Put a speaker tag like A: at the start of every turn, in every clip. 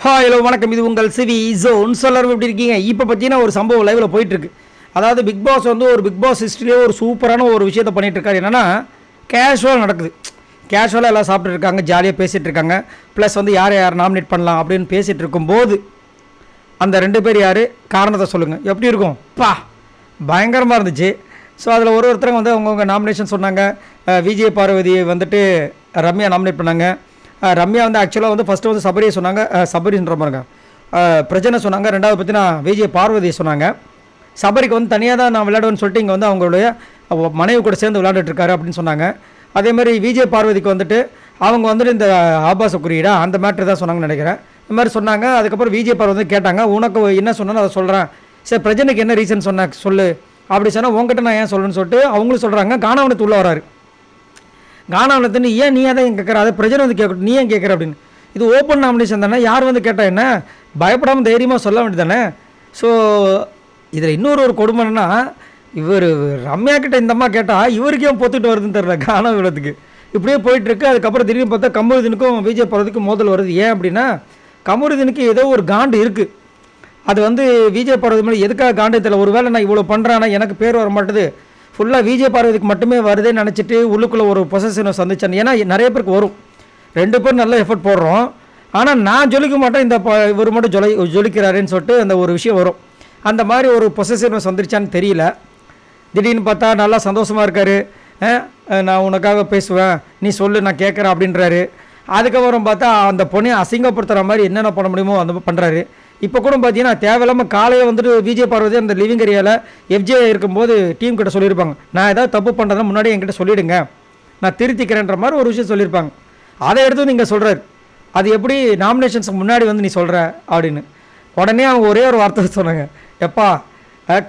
A: Hello வணக்கம். இது உங்கள் சிவி ஜோன். சொல்லரும் எப்படி இருக்கீங்க? இப்போ பார்த்தீங்கன்னா ஒரு சம்பவம் லைவில் போயிட்டுருக்கு. அதாவது பிக் பாஸ் வந்து ஒரு பிக் பாஸ் ஹிஸ்ட்ரியிலே ஒரு சூப்பரான ஒரு விஷயத்தை பண்ணிகிட்டு இருக்காரு. என்னென்னா கேஷுவலாக நடக்குது. கேஷுவலாக எல்லாம் சாப்பிட்டுட்டு இருக்காங்க, ஜாலியாக பேசிகிட்டு இருக்காங்க. ப்ளஸ் வந்து யாரை யார் நாமினேட் பண்ணலாம் அப்படின்னு பேசிகிட்டு இருக்கும்போது அந்த 2 பேர் யார் காரணத்தை சொல்லுங்கள், எப்படி இருக்கும்? பயங்கரமாக இருந்துச்சு. ஸோ அதில் ஒருத்தருங்க வந்து அவங்கவுங்க நாமினேஷன் சொன்னாங்க. விஜய் பார்வதி வந்துட்டு ரம்யா நாமினேட் பண்ணாங்க. ரம்யா வந்து ஆக்சுவலாக வந்து ஃபஸ்ட்டு வந்து சபரியை சொன்னாங்க, சபரின்ற பாருங்க பிரச்சனை சொன்னாங்க. ரெண்டாவது பற்றி நான் விஜய் பார்வதியை சொன்னாங்க. சபரிக்கு வந்து தனியாக தான் நான் விளையாடுவேன்னு சொல்லிட்டு இங்கே வந்து அவங்களுடைய மனைவி கூட சேர்ந்து விளையாண்டுட்ருக்காரு அப்படின்னு சொன்னாங்க. அதேமாதிரி விஜய் பார்வதிக்கு வந்துட்டு அவங்க வந்துட்டு இந்த ஆபாச குறியீடா அந்த மேட்ரு தான் சொன்னாங்கன்னு நினைக்கிறேன். இந்த மாதிரி சொன்னாங்க. அதுக்கப்புறம் விஜய் பார்வதி கேட்டாங்க, உனக்கு என்ன சொன்னாலும் அதை சொல்கிறேன், சரி பிரச்சனைக்கு என்ன ரீசன் சொன்ன சொல்லு அப்படி சொன்னால் உங்ககிட்ட நான் ஏன் சொல்லணும்னு சொல்லிட்டு அவங்களும் சொல்கிறாங்க. கானாவனத்து உள்ளே வராரு. கானாவனத்துன்னு ஏன் நீ அதை கேட்குற, அதை பிரச்சனை வந்து கேட்கட்டும், நீ ஏன் கேட்குற அப்படின்னு. இது ஓப்பன் நாமினேஷன் தானே, யார் வந்து கேட்டால் என்ன, பயப்படாமல் தைரியமாக சொல்ல வேண்டியது தானே. ஸோ இதில் இன்னொரு கொடுமைன்னா, இவர் ரம்யா கிட்ட இந்த அம்மா கேட்டால் இவருக்கே பொத்துட்டு வருதுன்னு தெரியல கானாவனத்துக்கு. இப்படியே போயிட்டுருக்கு. அதுக்கப்புறம் திடீர்னு பார்த்தா கமருதீனுக்கும் விஜய் பார்வதிக்கும் மோதல் வருது. ஏன் அப்படின்னா கமருதீனுக்கு ஏதோ ஒரு காண்டு இருக்குது. அது வந்து விஜய் பார்வதி மேலே எதுக்காக காண்டு தெரியல. ஒரு வேளை நான் இவ்வளோ பண்ணுறேன்னா எனக்கு பேர் வர மாட்டேது, ஃபுல்லாக விஜய் பார்வதிக்கு மட்டுமே வருதுன்னு நினச்சிட்டு உள்ளுக்குள்ளே ஒரு பொசசிவ்னை சந்திச்சேன். ஏன்னா நிறைய பேருக்கு வரும், 2 பேர் நல்ல எஃபர்ட் போடுறோம், ஆனால் நான் ஜொலிக்க மாட்டேன், இந்த இவர் மட்டும் ஜொலிக்கிறாருன்னு சொல்லிட்டு அந்த ஒரு விஷயம் வரும். அந்த மாதிரி ஒரு பொசசிவ்னை சந்திச்சான்னு தெரியல. திடீர்னு பார்த்தா நல்லா சந்தோஷமாக இருக்கார். நான் உனக்காக பேசுவேன், நீ சொல்லு, நான் கேட்குறேன் அப்படின்றாரு. அதுக்கப்புறம் பார்த்தா அந்த பொண்ணை அசிங்கப்படுத்துகிற மாதிரி என்னென்ன பண்ண முடியுமோ அந்த பண்ணுறாரு. இப்போ கூட பார்த்தீங்கன்னா தேவையில்லாமல் காலையில் வந்துட்டு விஜய் பார்வதி அந்த லிவிங் ஏரியாவில் எஃப்ஜே இருக்கும்போது டீம் கிட்ட சொல்லியிருப்பாங்க, நான் ஏதாவது தப்பு பண்ணுறதுனா முன்னாடி என்கிட்ட சொல்லிவிடுங்க, நான் திருத்திக்கிறேன்ற மாதிரி ஒரு விஷயம் சொல்லியிருப்பாங்க. அதை எடுத்து நீங்கள் சொல்கிறாரு, அது எப்படி நாமினேஷன்ஸுக்கு முன்னாடி வந்து நீ சொல்கிற அப்படின்னு. உடனே அவங்க ஒரே ஒரு வார்த்தை சொன்னாங்க, எப்பா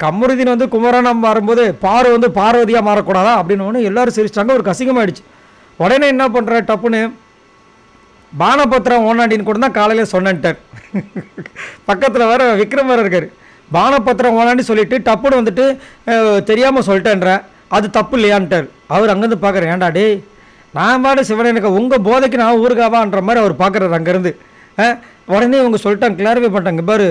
A: கமருதீன் வந்து குமரனா மாறும்போது பாரு வந்து பார்வதியாக மாறக்கூடாதா அப்படின்னு. ஒன்று எல்லோரும் சிரிச்சிட்டாங்க, ஒரு கசிங்கமாகிடுச்சு. உடனே என்ன பண்ணுற டப்புன்னு பானபத்திரம் ஓனாண்டின்னு கூட தான் காலையில் சொன்னேன்ட்டார். பக்கத்தில் வேறு விக்ரம் வேறு இருக்கார். பானபத்திரம் ஓனாண்டி சொல்லிவிட்டு டப்புன்னு வந்துட்டு தெரியாமல் சொல்லிட்டேன்ற, அது தப்பு இல்லையான்ட்டார். அவர் அங்கேருந்து பார்க்குறேன், ஏன்டா டே நான் பாடு சிவன் எனக்கு உங்கள் போதைக்கு நான் ஊருக்காவான்ற மாதிரி அவர் பார்க்குறாரு அங்கேருந்து. உடனே இவங்க சொல்லிட்டாங்க, கிளாரிஃபை பண்ணிட்டாங்க, பாரு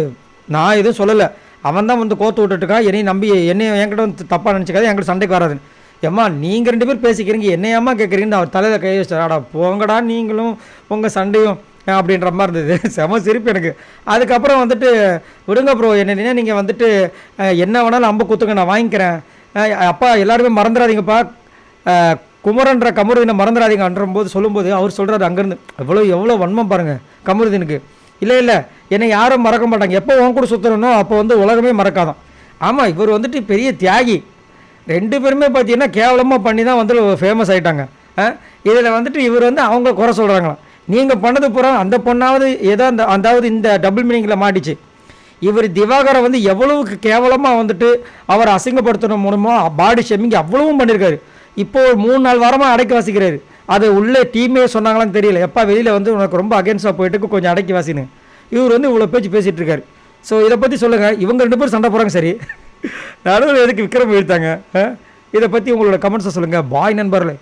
A: நான் எதுவும் சொல்லலை, அவன் தான் வந்து கோத்து விட்டுட்டுருக்கான், என்னையும் நம்பி என்னையும் என்கிட்ட வந்து தப்பாக நினச்சிக்காது, என்கிட்ட சண்டைக்கு வராதுன்னு. ஏம்மா நீங்கள் 2 பேர் பேசிக்கிறீங்க, என்னையம்மா கேட்குறீங்கன்னு அவர் தலையில் கை வச்சாடா, போங்கடா நீங்களும் உங்கள் சண்டையும் அப்படின்ற மாதிரி இருந்தது. செம சிரிப்பு எனக்கு. அதுக்கப்புறம் வந்துட்டு விடுங்க ப்ரோ, என்ன நீங்கள் வந்துட்டு என்ன வேணாலும் அம்பு குத்துங்க, நான் வாங்கிக்கிறேன், அப்பா எல்லாருமே மறந்துடாதீங்கப்பா, குமரன்ற கமருதீனை மறந்துடாதீங்கன்ற போது சொல்லும்போது அவர் சொல்கிறாரு அங்கேருந்து, எவ்வளோ வன்மம் பாருங்கள் கமருதீனுக்கு. இல்லை என்னை யாரும் மறக்க மாட்டாங்க, எப்போ உன் கூட சுற்றுறனோ அப்போ வந்து உலகமே மறக்காதான். ஆமாம், இவர் வந்துட்டு பெரிய தியாகி. 2 பேருமே பார்த்தீங்கன்னா கேவலமாக பண்ணி தான் வந்து ஃபேமஸ் ஆகிட்டாங்க. இதில் வந்துட்டு இவர் வந்து அவங்க குறை சொல்கிறாங்களாம், நீங்கள் பண்ணது பூரா அந்த பொண்ணாவது ஏதோ அதாவது இந்த டபுள் மீனிங்கில் மாட்டிச்சு. இவர் திவாகரை வந்து எவ்வளவுக்கு கேவலமாக வந்துட்டு அவர் அசிங்கப்படுத்தணும் மூலமாக பாடி ஷேமிங் அவ்வளவும் பண்ணியிருக்காரு. இப்போது ஒரு 3-4 வாரமாக அடக்கி வாசிக்கிறாரு. அது உள்ளே டீமே சொன்னாங்களான்னு தெரியல, எப்போ வெளியில் வந்து உனக்கு ரொம்ப அகேன்ஸ்டாக போயிட்டு கொஞ்சம் அடக்கி வாசின்னு இவர் வந்து இவ்வளோ பேச்சு பேசிகிட்டு இருக்காரு. ஸோ இதை பற்றி சொல்லுங்கள். இவங்க 2 பேரும் சண்டை போகிறாங்க, சரி, நடுவில் எதுக்கு விக்ரம் இழுத்தாங்க? இதை பற்றி உங்களோட கமெண்ட்ஸை சொல்லுங்கள். பாய் நண்பர்களே.